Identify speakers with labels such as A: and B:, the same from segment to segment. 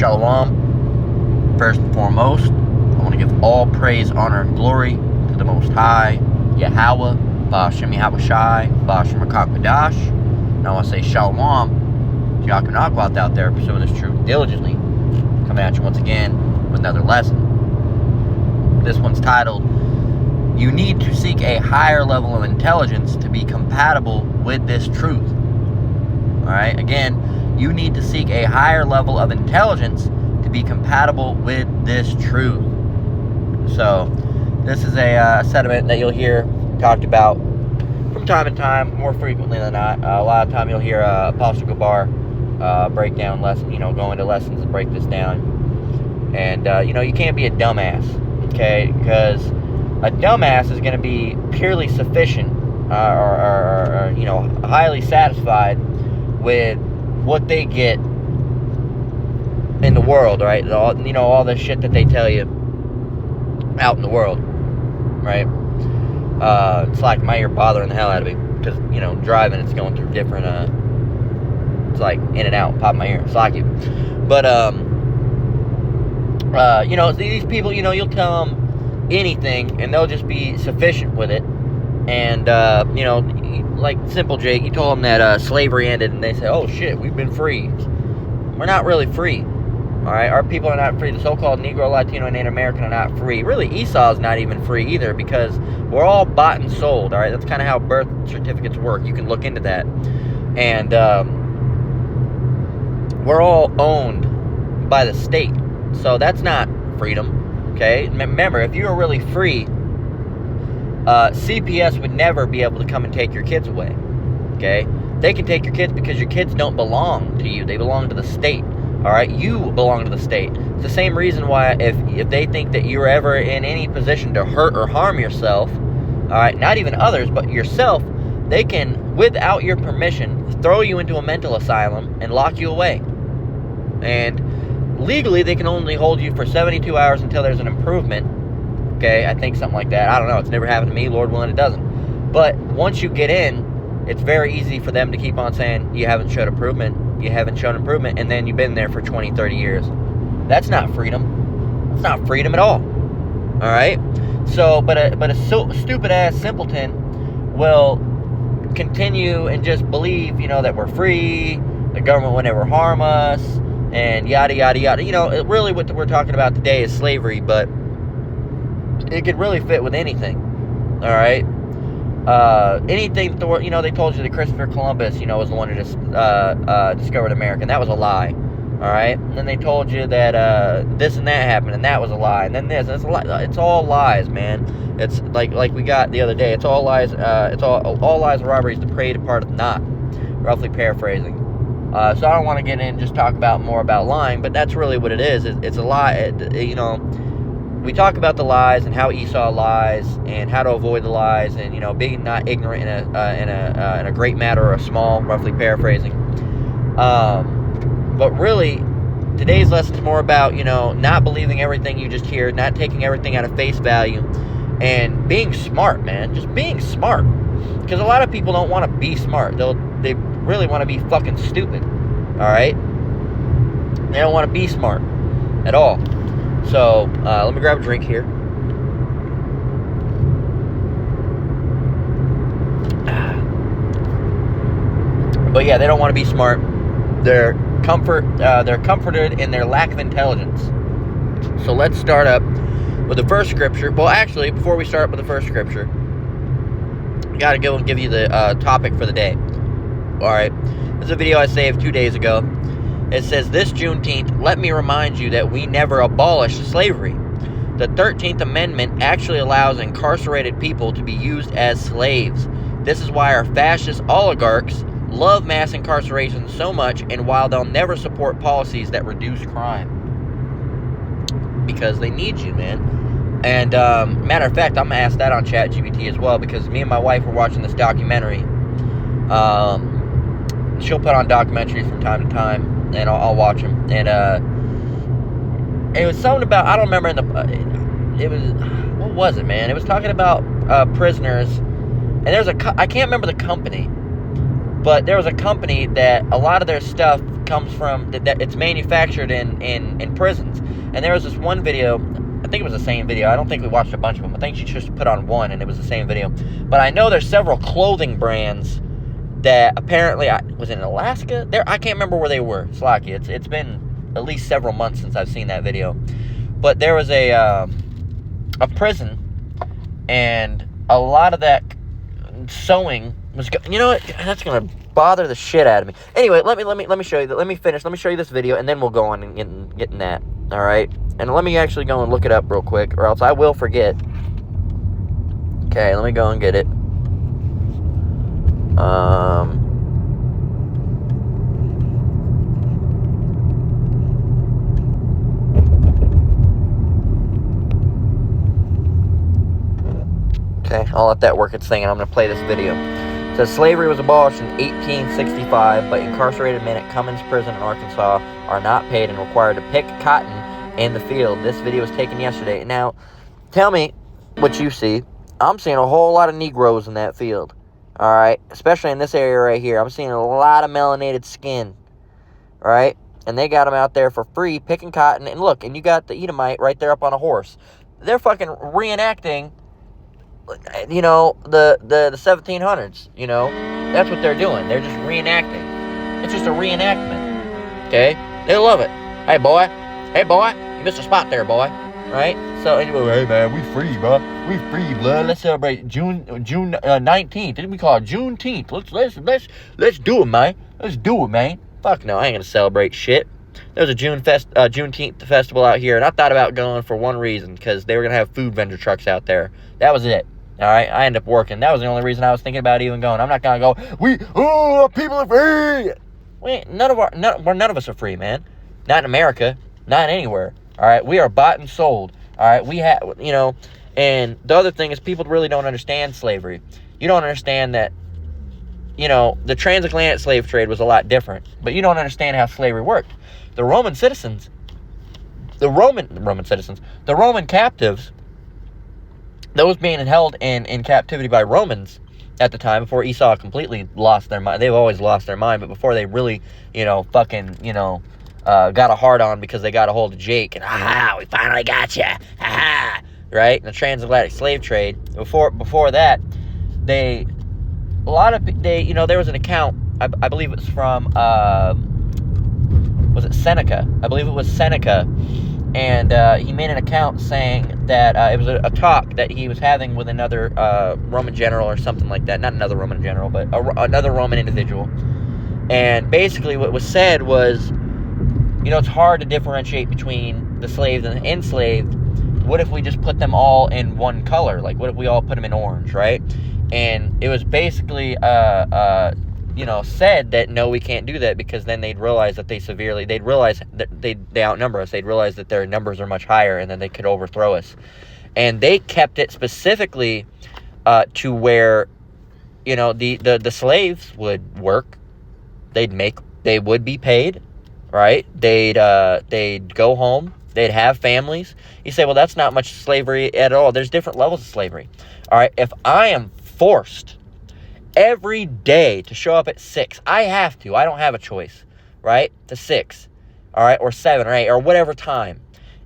A: Shalom. First and foremost, I want to give all praise, honor, and glory to the Most High, Yahweh, Ba'ashem Yahweh Shai, Ba'ashem HaKadosh. And I want to say Shalom to Yaakov Nakwath out there pursuing this truth diligently. Coming at you once again with another lesson. This one's titled, You Need to Seek a Higher Level of Intelligence to be Compatible with This Truth. Alright, again, you need to seek a higher level of intelligence to be compatible with this truth. So, this is a sentiment that you'll hear talked about from time to time, more frequently than not. A lot of time you'll hear Apostle Gabar break down lessons, go into lessons and break this down. And, you can't be a dumbass, okay? Because a dumbass is going to be purely sufficient or highly satisfied with what they get in the world, right? All the shit that they tell you out in the world, right? It's like my ear bothering the hell out of me because, driving, it's going through different, it's like in and out, pop my ear, it's like it. But, these people, you'll tell them anything and they'll just be sufficient with it. And, like Simple Jake, you told them that slavery ended, and they say, oh shit, we've been free. We're not really free. Alright, our people are not free. The so-called Negro, Latino, and Native American are not free. Really, Esau's not even free either, because we're all bought and sold. Alright, that's kind of how birth certificates work. You can look into that. And we're all owned by the state. So that's not freedom. Okay? Remember, if you were really free, CPS would never be able to come and take your kids away, okay? They can take your kids because your kids don't belong to you. They belong to the state, all right? You belong to the state. It's the same reason why if they think that you're ever in any position to hurt or harm yourself, all right, not even others, but yourself, they can, without your permission, throw you into a mental asylum and lock you away. And legally, they can only hold you for 72 hours until there's an improvement. Okay, I think something like that. I don't know. It's never happened to me. Lord willing, it doesn't. But once you get in, it's very easy for them to keep on saying, you haven't shown improvement. You haven't shown improvement. And then you've been there for 20, 30 years. That's not freedom. That's not freedom at all. All right? So, but a stupid-ass simpleton will continue and just believe, that we're free. The government will never harm us. And yada, yada, yada. Really what we're talking about today is slavery, but it could really fit with anything, all right? Anything, they told you that Christopher Columbus, was the one who just discovered America, and that was a lie, all right? And then they told you that this and that happened, and that was a lie, and then this, and it's all lies, man. It's like we got the other day. It's all lies. It's all lies and robberies. The prey departeth not. Roughly paraphrasing. So I don't want to get in and just talk about more about lying, but that's really what it is. It's a lie. We talk about the lies and how Esau lies and how to avoid the lies and being not ignorant in a great matter or a small, roughly paraphrasing. But really, today's lesson is more about not believing everything you just hear, not taking everything at a face value, and being smart, man. Just being smart, because a lot of people don't want to be smart. They really want to be fucking stupid. All right, they don't want to be smart at all. So, let me grab a drink here. But yeah, they don't want to be smart. They're comforted in their lack of intelligence. So let's start up with the first scripture. Well, actually, before we start with the first scripture, I gotta go and give you the topic for the day. Alright, this is a video I saved 2 days ago. It says, this Juneteenth, let me remind you that we never abolished slavery. The 13th Amendment actually allows incarcerated people to be used as slaves. This is why our fascist oligarchs love mass incarceration so much, and while they'll never support policies that reduce crime. Because they need you, man. And, matter of fact, I'm going to ask that on ChatGPT as well, because me and my wife were watching this documentary. She'll put on documentaries from time to time, and I'll watch them. And it was something about, I don't remember what was it, man? It was talking about prisoners, and I can't remember the company, but there was a company that a lot of their stuff comes from, that it's manufactured in prisons. And there was this one video, I think it was the same video. I don't think we watched a bunch of them. I think she just put on one and it was the same video. But I know there's several clothing brands that apparently, was in Alaska? I can't remember where they were. Slocky. It's been at least several months since I've seen that video. But there was a prison, and a lot of that sewing was, you know what, that's gonna bother the shit out of me. Anyway, let me show you that. Let me finish. Let me show you this video, and then we'll go on and get in that. All right, and let me actually go and look it up real quick, or else I will forget. Okay, let me go and get it. Okay, I'll let that work its thing, and I'm going to play this video. It says, slavery was abolished in 1865, but incarcerated men at Cummins Prison in Arkansas are not paid and required to pick cotton in the field. This video was taken yesterday. Now, tell me what you see. I'm seeing a whole lot of Negroes in that field. All right, especially in this area right here. I'm seeing a lot of melanated skin. All right, and they got them out there for free picking cotton. And look, and you got the Edomite right there up on a horse. They're fucking reenacting, you know, the 1700s. You know, that's what they're doing. They're just reenacting. It's just a reenactment. Okay, they love it. Hey boy, you missed a spot there, boy. Right? So anyway, hey man, we free, bro. We free, blood. Let's celebrate June 19th. Didn't we call it Juneteenth? Let's do it, man. Let's do it, man. Fuck no, I ain't gonna celebrate shit. There's a Juneteenth festival out here, and I thought about going for one reason, because they were gonna have food vendor trucks out there. That was it. All right, I ended up working. That was the only reason I was thinking about even going. I'm not gonna go. People are free. None of us are free, man. Not in America. Not anywhere. All right, we are bought and sold. All right, we have, you know, and the other thing is people really don't understand slavery. You don't understand that, you know, the transatlantic slave trade was a lot different, but you don't understand how slavery worked. The Roman captives, those being held in captivity by Romans at the time, before Esau completely lost their mind. They've always lost their mind, but before they really, you know, fucking, you know, got a hard on because they got a hold of Jake, and we finally got you, right? In the transatlantic slave trade, before that, there was an account, I believe it's from, was it Seneca? I believe it was Seneca, and he made an account saying that it was a talk that he was having with another Roman general or something like that. Not another Roman general, but another Roman individual. And basically what was said was, you know, it's hard to differentiate between the slaves and the enslaved. What if we just put them all in one color? Like, what if we all put them in orange, right? And it was basically, you know, said that, no, we can't do that, because then they'd realize that they'd realize that they outnumber us. They'd realize that their numbers are much higher, and then they could overthrow us. And they kept it specifically to where, you know, the slaves would work. They would be paid. Right? They'd go home. They'd have families. You say, well, that's not much slavery at all. There's different levels of slavery. All right? If I am forced every day to show up at 6, I have to. I don't have a choice. Right? To 6. All right? Or 7 or 8 or whatever time.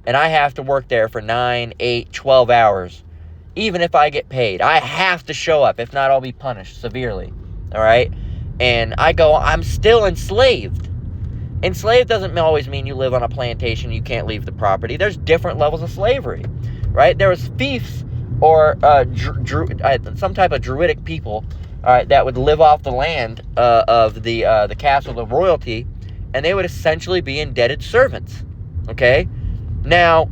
A: And I have to work there for 9, 8, 12 hours. Even if I get paid. I have to show up. If not, I'll be punished severely. All right? And I'm still enslaved. Enslaved doesn't always mean you live on a plantation, you can't leave the property. There's different levels of slavery, right? There was fiefs or some type of druidic people, all right, that would live off the land of the castle of royalty, and they would essentially be indebted servants. Okay, now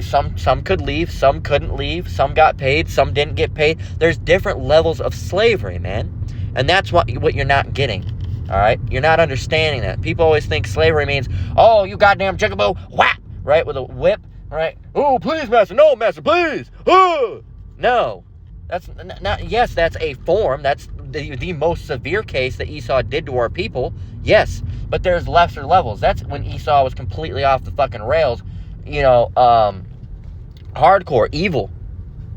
A: some could leave, some couldn't leave, some got paid, some didn't get paid. There's different levels of slavery, man, and that's what you're not getting. All right, you're not understanding that. People always think slavery means, oh, you goddamn jigaboo, whap, right, with a whip, right? Oh, please, master, no, master, please. Oh, no, that's not. Yes, that's a form. That's the most severe case that Esau did to our people. Yes, but there's lesser levels. That's when Esau was completely off the fucking rails. You know, hardcore evil,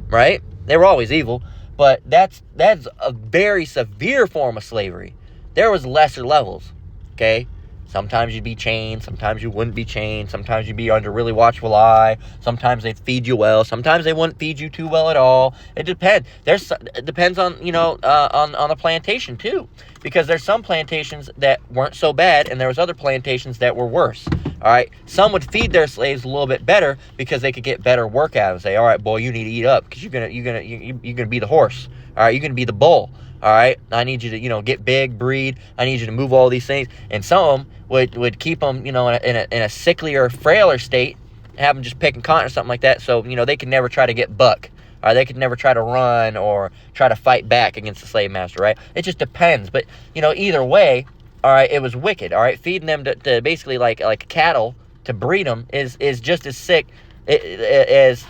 A: right? They were always evil, but that's a very severe form of slavery. There was lesser levels, okay? Sometimes you'd be chained. Sometimes you wouldn't be chained. Sometimes you'd be under really watchful eye. Sometimes they'd feed you well. Sometimes they wouldn't feed you too well at all. It depends. It depends on, on the plantation too. Because there's some plantations that weren't so bad, and there was other plantations that were worse. All right, some would feed their slaves a little bit better because they could get better work out of them. Say, all right, boy, you need to eat up because you're gonna be the horse. All right, you're gonna be the bull. All right, I need you to get big, breed. I need you to move all these things. And some of them would keep them in a sicklier, frailer state, have them just picking cotton or something like that. So they could never try to get buck. Or they could never try to run or try to fight back against the slave master. Right? It just depends. But either way. All right, it was wicked. All right, feeding them to basically like cattle to breed them is just as sick as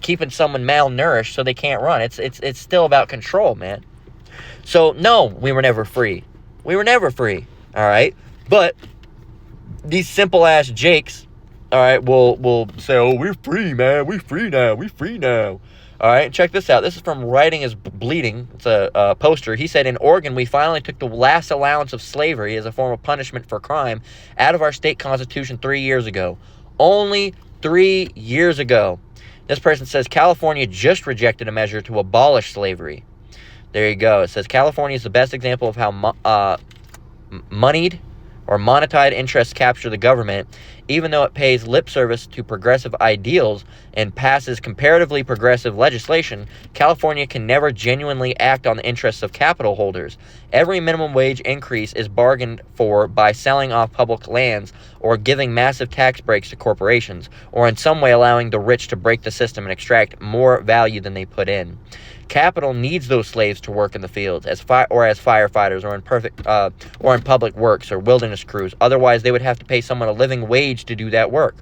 A: keeping someone malnourished so they can't run. It's still about control, man. So no, we were never free. We were never free. All right, but these simple ass jakes, all right, will say, oh, we're free, man. We're free now. We're free now. All right, check this out. This is from Writing is Bleeding. It's a poster. He said, in Oregon, we finally took the last allowance of slavery as a form of punishment for crime out of our state constitution 3 years ago. Only 3 years ago. This person says, California just rejected a measure to abolish slavery. There you go. It says, California is the best example of how moneyed or monetized interests capture the government, even though it pays lip service to progressive ideals and passes comparatively progressive legislation. California can never genuinely act on the interests of capital holders. Every minimum wage increase is bargained for by selling off public lands or giving massive tax breaks to corporations, or in some way allowing the rich to break the system and extract more value than they put in. Capital needs those slaves to work in the fields as firefighters or in public works or wilderness crews. Otherwise, they would have to pay someone a living wage to do that work.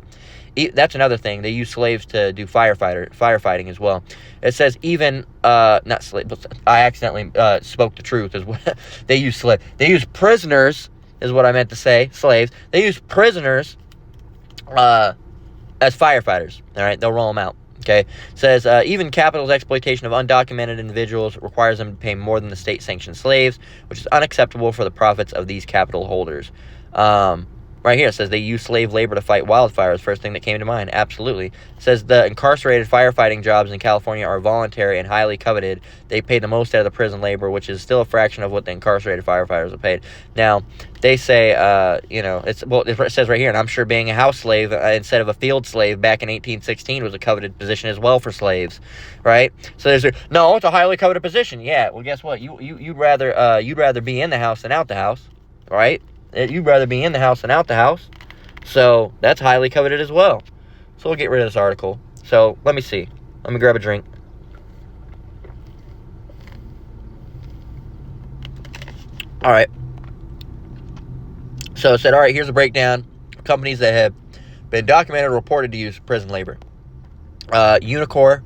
A: That's another thing. They use slaves to do firefighting as well. It says not slave. I accidentally spoke the truth. Is what they use slave. They use prisoners. Is what I meant to say. Slaves. They use prisoners as firefighters. All right, they'll roll them out. Okay, says even capital's exploitation of undocumented individuals requires them to pay more than the state-sanctioned slaves, which is unacceptable for the profits of these capital holders. Right here, it says they use slave labor to fight wildfires. First thing that came to mind. Absolutely. It says the incarcerated firefighting jobs in California are voluntary and highly coveted. They pay the most out of the prison labor, which is still a fraction of what the incarcerated firefighters are paid. Now, they say, it says right here, and I'm sure being a house slave instead of a field slave back in 1816 was a coveted position as well for slaves, right? So it's a highly coveted position. Yeah, well, guess what? You'd rather be in the house than out the house, right? You'd rather be in the house than out the house. So that's highly coveted as well. So we'll get rid of this article. So let me see. Let me grab a drink. All right. So it said, all right, here's a breakdown of companies that have been documented or reported to use prison labor. Unicor,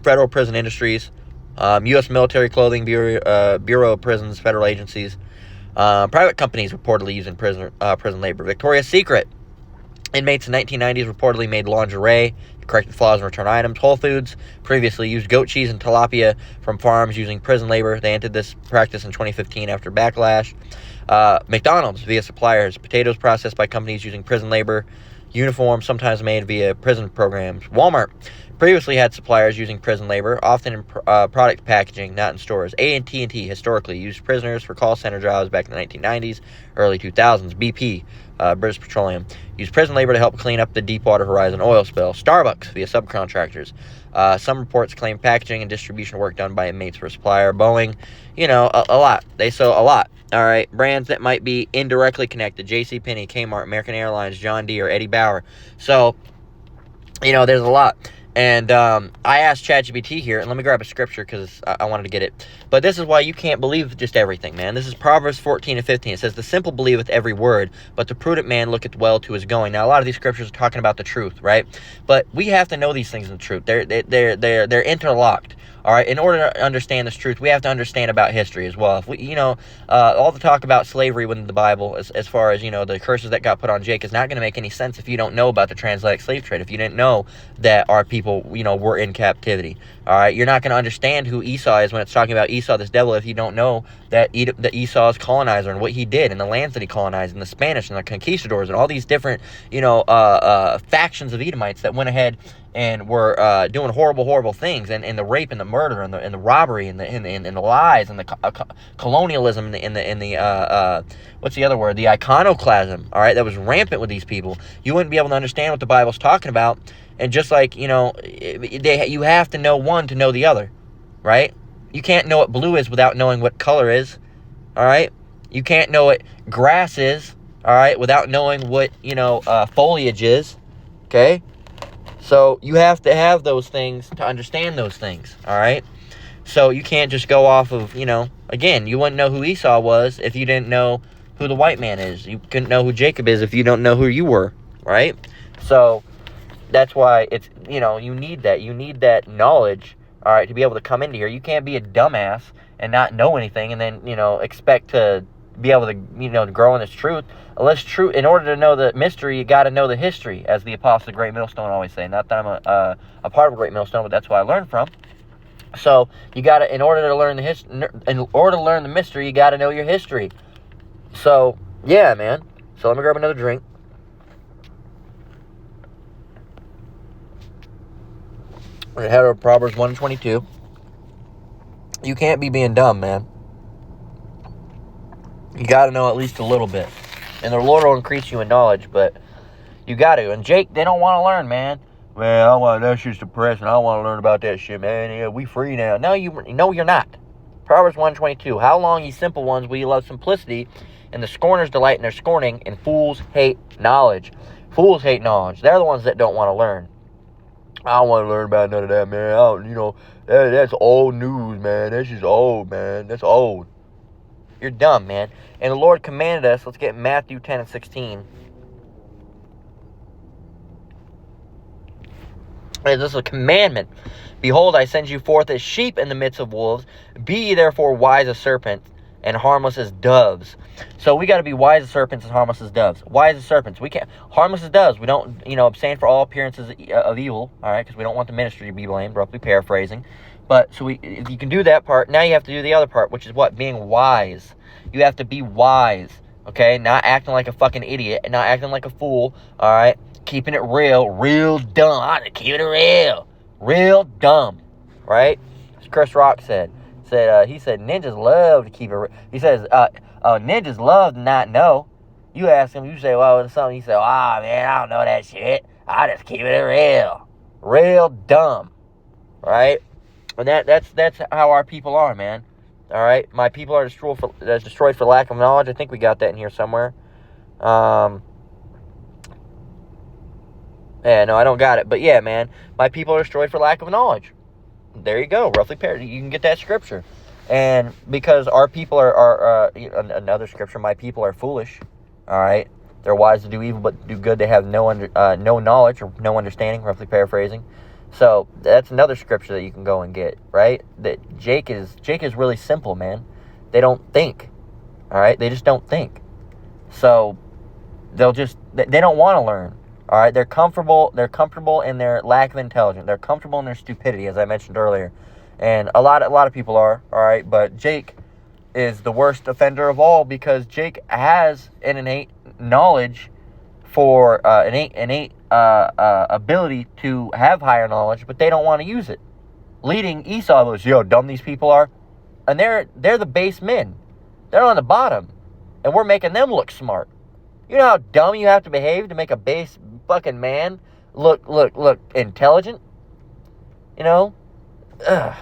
A: Federal Prison Industries, U.S. Military Clothing Bureau of Prisons, federal agencies. Private companies reportedly using prison labor. Victoria's Secret. Inmates in the 1990s reportedly made lingerie, corrected flaws and returned items. Whole Foods previously used goat cheese and tilapia from farms using prison labor. They ended this practice in 2015 after backlash. McDonald's via suppliers. Potatoes processed by companies using prison labor. Uniforms sometimes made via prison programs. Walmart previously had suppliers using prison labor, often in product packaging, not in stores. AT&T historically used prisoners for call center jobs back in the 1990s, early 2000s. BP, British Petroleum, used prison labor to help clean up the Deepwater Horizon oil spill. Starbucks via subcontractors. Some reports claim packaging and distribution work done by inmates for a supplier. Boeing, a lot. They sell a lot. All right, brands that might be indirectly connected. JCPenney, Kmart, American Airlines, John Deere, Eddie Bauer. So, there's a lot. And I asked ChatGPT here, and let me grab a scripture because I wanted to get it. But this is why you can't believe just everything, man. This is Proverbs 14:15. It says, the simple believeth every word, but the prudent man looketh well to his going. Now, a lot of these scriptures are talking about the truth, right? But we have to know these things in the truth. They're interlocked. All right, in order to understand this truth, we have to understand about history as well. If we, all the talk about slavery within the Bible, as far as, the curses that got put on Jake, is not going to make any sense if you don't know about the transatlantic slave trade, if you didn't know that our people, were in captivity. All right, you're not going to understand who Esau is when it's talking about Esau, this devil, if you don't know that Esau's colonizer and what he did and the lands that he colonized and the Spanish and the conquistadors and all these different, factions of Edomites that went ahead and were doing horrible things, and the rape and the murder and the robbery and the lies and the colonialism and the what's the other word? The iconoclasm. All right, that was rampant with these people. You wouldn't be able to understand what the Bible's talking about. And just like you have to know one to know the other, right? You can't know what blue is without knowing what color is. All right, you can't know what grass is. All right, without knowing what foliage is. Okay. So you have to have those things to understand those things, all right? So you can't just go off of, again, you wouldn't know who Esau was if you didn't know who the white man is. You couldn't know who Jacob is if you don't know who you were, right? So that's why it's, you need that. You need that knowledge, all right, to be able to come into here. You can't be a dumbass and not know anything and then, expect to be able to, to grow in this truth. Unless in order to know the mystery, you got to know the history, as the apostle of the Great Millstone always say. Not that I'm a part of a Great Millstone, but that's where I learned from. So you got to, in order to learn the mystery, you got to know your history. So yeah, man. So let me grab another drink. We're gonna head over to Proverbs 1:22. You can't be being dumb, man. You got to know at least a little bit. And the Lord will increase you in knowledge, but you got to. And Jake, they don't want to learn, man. Well, that's just depressing. I don't want to learn about that shit, man. Yeah, we free now. No, you're not. Proverbs 1:22. How long, ye simple ones, will you love simplicity, and the scorners delight in their scorning, and fools hate knowledge. Fools hate knowledge. They're the ones that don't want to learn. I don't want to learn about none of that, man. That's old news, man. That's just old, man. That's old. You're dumb, man. And the Lord commanded us, let's get Matthew 10:16. This is a commandment. Behold, I send you forth as sheep in the midst of wolves. Be ye therefore wise as serpents and harmless as doves. So we got to be wise as serpents and harmless as doves. Wise as serpents. We can't. Harmless as doves. We don't, abstain for all appearances of evil. All right, because we don't want the ministry to be blamed. Roughly paraphrasing. But so if you can do that part, now you have to do the other part, which is what? Being wise. You have to be wise, okay? Not acting like a fucking idiot and not acting like a fool, all right? Keeping it real dumb. Keeping it real dumb, right? As Chris Rock said, he said, ninjas love to keep it real. He says, ninjas love to not know. You ask him, you say, well, it's something. He said, man, I don't know that shit. I just keep it real dumb, right? And that's how our people are, man. All right, my people are destroyed for lack of knowledge. I think we got that in here somewhere. Yeah, no, I don't got it. But yeah, man, my people are destroyed for lack of knowledge. There you go, roughly parroted. You can get that scripture. And because our people are another scripture, my people are foolish. All right, they're wise to do evil but do good. They have no knowledge or no understanding. Roughly paraphrasing. So that's another scripture that you can go and get, right? That Jake is really simple, man. They don't think, all right? They just don't think. So they don't want to learn, all right? They're comfortable in their lack of intelligence. They're comfortable in their stupidity, as I mentioned earlier. And a lot of people are, all right? But Jake is the worst offender of all because Jake has an innate knowledge for innate ability to have higher knowledge, but they don't want to use it. Leading Esau was, how dumb these people are. And they're the base men. They're on the bottom. And we're making them look smart. You know how dumb you have to behave to make a base fucking man look intelligent? Ugh.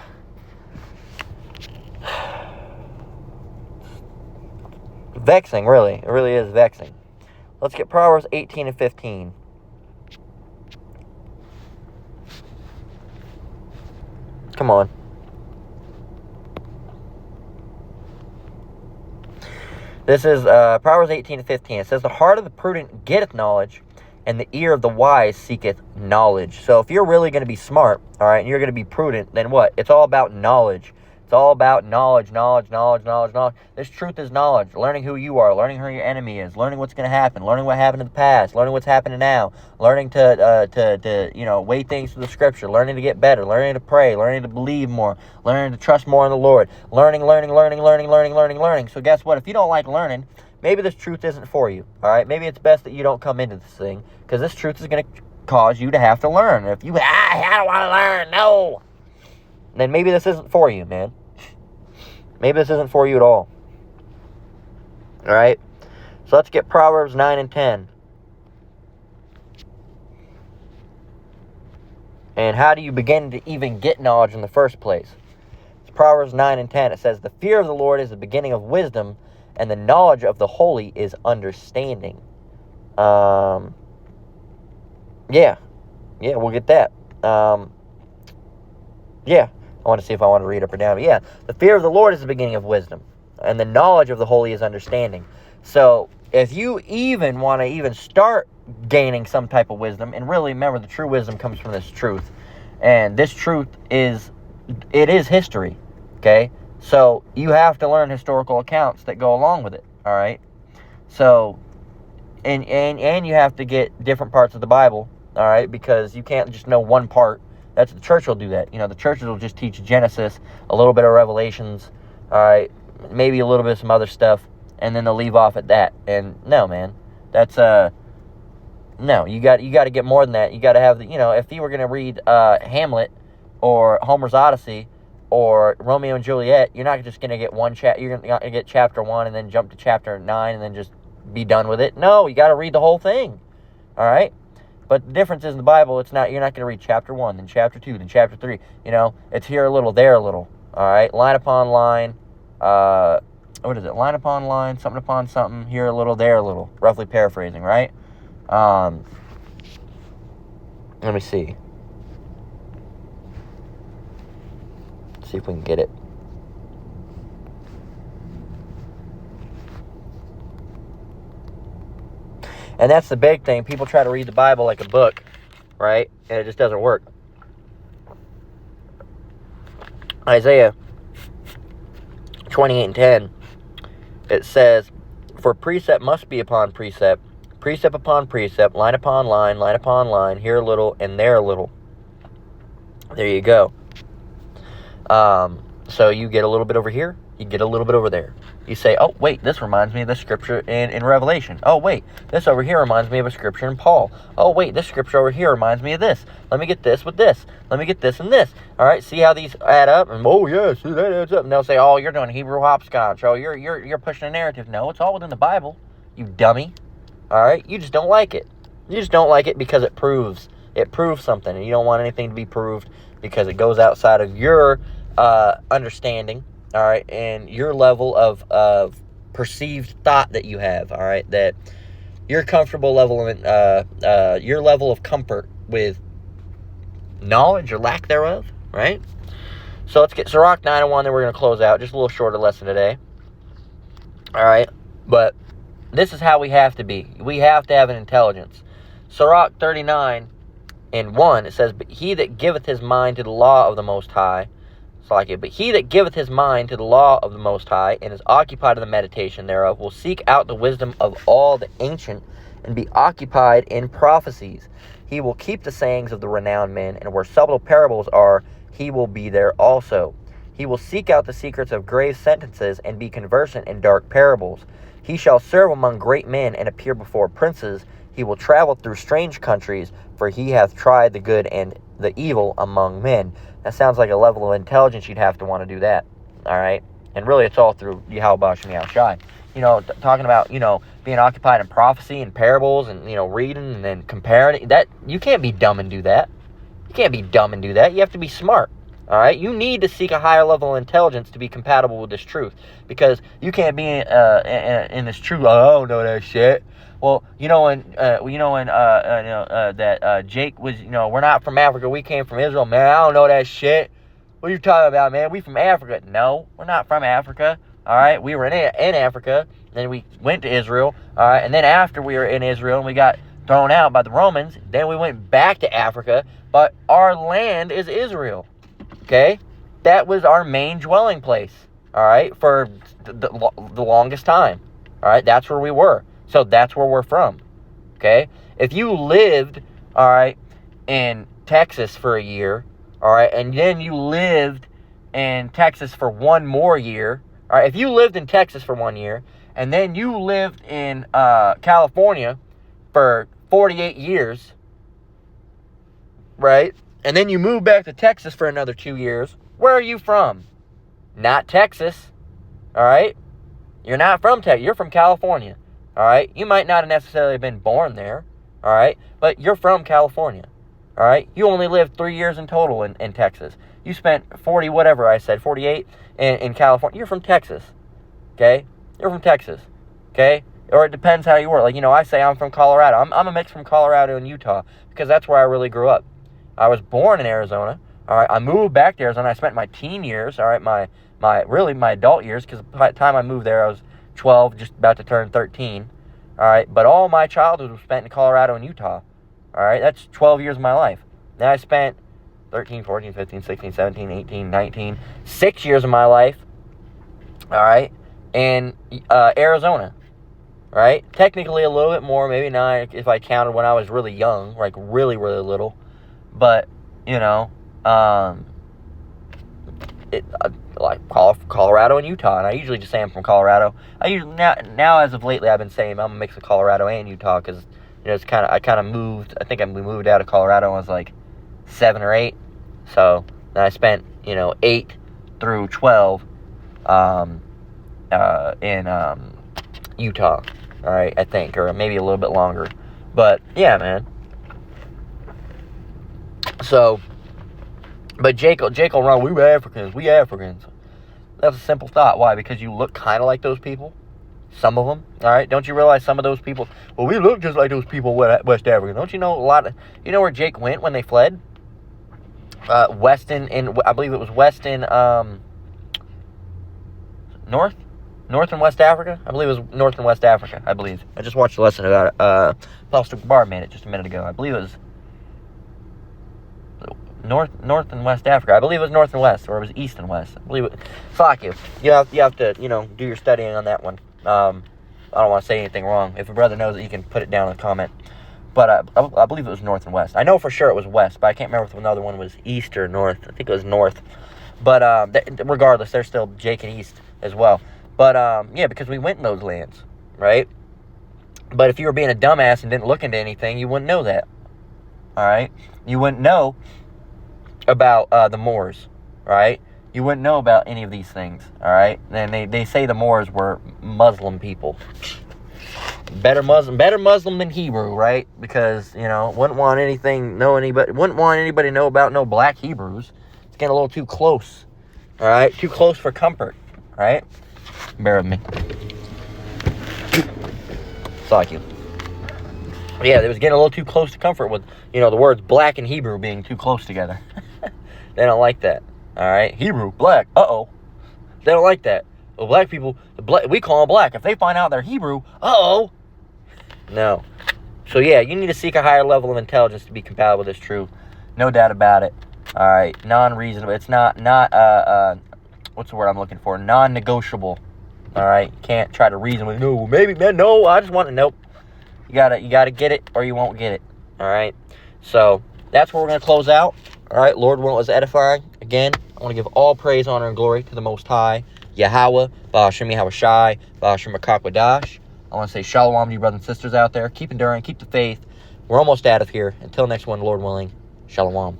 A: Vexing, really. It really is vexing. Let's get Proverbs 18:15. Come on. This is Proverbs 18:15. It says, the heart of the prudent getteth knowledge, and the ear of the wise seeketh knowledge. So if you're really going to be smart, all right, and you're going to be prudent, then what? It's all about knowledge. It's all about knowledge. This truth is knowledge. Learning who you are, learning who your enemy is, learning what's going to happen, learning what happened in the past, learning what's happening now, learning to weigh things through the scripture, learning to get better, learning to pray, learning to believe more, learning to trust more in the Lord, learning. So guess what? If you don't like learning, maybe this truth isn't for you, all right? Maybe it's best that you don't come into this thing, because this truth is going to cause you to have to learn. If you, I don't want to learn, no, then maybe this isn't for you, man. Maybe this isn't for you at all. All right? So let's get Proverbs 9 and 10. And how do you begin to even get knowledge in the first place? It's Proverbs 9 and 10. It says, the fear of the Lord is the beginning of wisdom, and the knowledge of the holy is understanding. Yeah, we'll get that. Yeah. I want to see if I want to read up or down. But yeah, the fear of the Lord is the beginning of wisdom, and the knowledge of the holy is understanding. So if you even want to even start gaining some type of wisdom, and really remember, the true wisdom comes from this truth, and this truth is history. Okay, so you have to learn historical accounts that go along with it. All right, so and you have to get different parts of the Bible. All right, because you can't just know one part. That's the church will do that. The churches will just teach Genesis, a little bit of Revelations, all right, maybe a little bit of some other stuff, and then they'll leave off at that. And no, man, that's no. You got to get more than that. You got to have if you were going to read Hamlet or Homer's Odyssey or Romeo and Juliet, you're not just going to get one chapter. You're not going to get chapter 1 and then jump to chapter 9 and then just be done with it. No, you got to read the whole thing. All right. But the difference is in the Bible, you're not going to read chapter 1, then chapter 2, then chapter 3. It's here a little, there a little. All right, line upon line. What is it? Line upon line, something upon something, here a little, there a little. Roughly paraphrasing, right? Let me see. See if we can get it. And that's the big thing. People try to read the Bible like a book, right? And it just doesn't work. Isaiah 28 and 10, it says, for precept must be upon precept, precept upon precept, line upon line, here a little and there a little. There you go. So you get a little bit over here, you get a little bit over there. You say, oh, wait, this reminds me of the scripture in Revelation. Oh, wait, this over here reminds me of a scripture in Paul. Oh, wait, this scripture over here reminds me of this. Let me get this with this. Let me get this and this. All right, see how these add up? And, oh, yeah, see, that adds up. And they'll say, oh, you're doing Hebrew hopscotch. Oh, you're pushing a narrative. No, it's all within the Bible, you dummy. All right, you just don't like it. You just don't like it because it proves something, and you don't want anything to be proved because it goes outside of your understanding. All right, and your level of perceived thought that you have, all right, that your comfortable level of your level of comfort with knowledge or lack thereof, right? So let's get Sirach 9 and 1, then we're going to close out. Just a little shorter lesson today. All right, but this is how we have to be. We have to have an intelligence. Sirach 39 and 1, it says, but he that giveth his mind to the law of the Most High, but he that giveth his mind to the law of the Most High, and is occupied in the meditation thereof, will seek out the wisdom of all the ancient, and be occupied in prophecies. He will keep the sayings of the renowned men, and where subtle parables are, he will be there also. He will seek out the secrets of grave sentences, and be conversant in dark parables. He shall serve among great men, and appear before princes. He will travel through strange countries, for he hath tried the good and the evil among men. That sounds like a level of intelligence you'd have to want to do that, all right? And really, it's all through Yahweh Shem Shai. Talking about, being occupied in prophecy and parables and, reading and then comparing it. That, you can't be dumb and do that. You can't be dumb and do that. You have to be smart, all right? You need to seek a higher level of intelligence to be compatible with this truth, because you can't be in this truth, I don't know that shit. Well, that Jake was, we're not from Africa, we came from Israel. Man, I don't know that shit. What are you talking about, man? We from Africa. No, we're not from Africa. All right, we were in Africa, then we went to Israel. All right, and then after we were in Israel and we got thrown out by the Romans. Then we went back to Africa, but our land is Israel. Okay? That was our main dwelling place, all right, for the longest time. All right? That's where we were. So that's where we're from. Okay? If you lived, all right, in Texas for a year, all right, and then you lived in Texas for one more year, all right, if you lived in Texas for 1 year, and then you lived in California for 48 years, right, and then you moved back to Texas for another 2 years, where are you from? Not Texas, all right? You're not from Texas. You're from California, all right? You might not have necessarily been born there, all right, but you're from California, all right? You only lived 3 years in total in Texas. You spent 48 in California. You're from Texas, okay? You're from Texas, okay? Or it depends how you were. Like, I say I'm from Colorado. I'm a mix from Colorado and Utah because that's where I really grew up. I was born in Arizona, all right? I moved back to Arizona. I spent my teen years, all right, my adult years, because by the time I moved there, I was 12, just about to turn 13, all right? But all my childhood was spent in Colorado and Utah, all right? That's 12 years of my life. Then I spent 13, 14, 15, 16, 17, 18, 19, 6 years of my life, all right, in Arizona, right? Technically a little bit more, maybe not if I counted when I was really young, like really, really little. But, like Colorado and Utah, and I usually just say I'm from Colorado. I usually now as of lately I've been saying I'm a mix of Colorado and Utah because I kind of moved. I think we moved out of Colorado when I was like 7 or 8. So then I spent 8 through 12 in Utah. All right, I think, or maybe a little bit longer. But yeah, man. So, but Jake will run, we Africans. That's a simple thought. Why? Because you look kind of like those people. Some of them, all right? Don't you realize some of those people, well, we look just like those people West Africa. Don't you know where Jake went when they fled? I believe it was Weston, North and West Africa? I believe it was North and West Africa, I believe. I just watched a lesson about it. Pastor Bar made it just a minute ago. I believe it was North and West Africa. I believe it was North and West, or it was East and West. I believe it. Fuck you. You have to, do your studying on that one. I don't want to say anything wrong. If a brother knows it, you can put it down in the comment. But I believe it was North and West. I know for sure it was West, but I can't remember if another one was East or North. I think it was North. But regardless, they're still Jake and East as well. But yeah, because we went in those lands, right? But if you were being a dumbass and didn't look into anything, you wouldn't know that. All right? You wouldn't know about the Moors, right? You wouldn't know about any of these things, all right? And they say the Moors were Muslim people. Better Muslim than Hebrew, right? Because, wouldn't want anybody to know about no black Hebrews. It's getting a little too close, all right? Too close for comfort, right? Bear with me. Fuck you. Yeah, it was getting a little too close to comfort with, the words black and Hebrew being too close together. They don't like that, all right? Hebrew, black, uh-oh. They don't like that. Well, black people, we call them black. If they find out they're Hebrew, uh-oh. No. So, yeah, you need to seek a higher level of intelligence to be compatible with this truth. No doubt about it. All right? Non-reasonable. It's not what's the word I'm looking for? Non-negotiable. All right? Can't try to reason with, no, maybe, man, no, I just want to, nope. You gotta get it or you won't get it. All right? So, that's where we're going to close out. All right? Lord willing, it was edifying. Again, I want to give all praise, honor, and glory to the Most High, Yahweh, Ba'ashem Yahweh Shai, Ba'ashem Akakwadash. I want to say shalom to you brothers and sisters out there. Keep enduring, keep the faith. We're almost out of here. Until next one, Lord willing, shalom.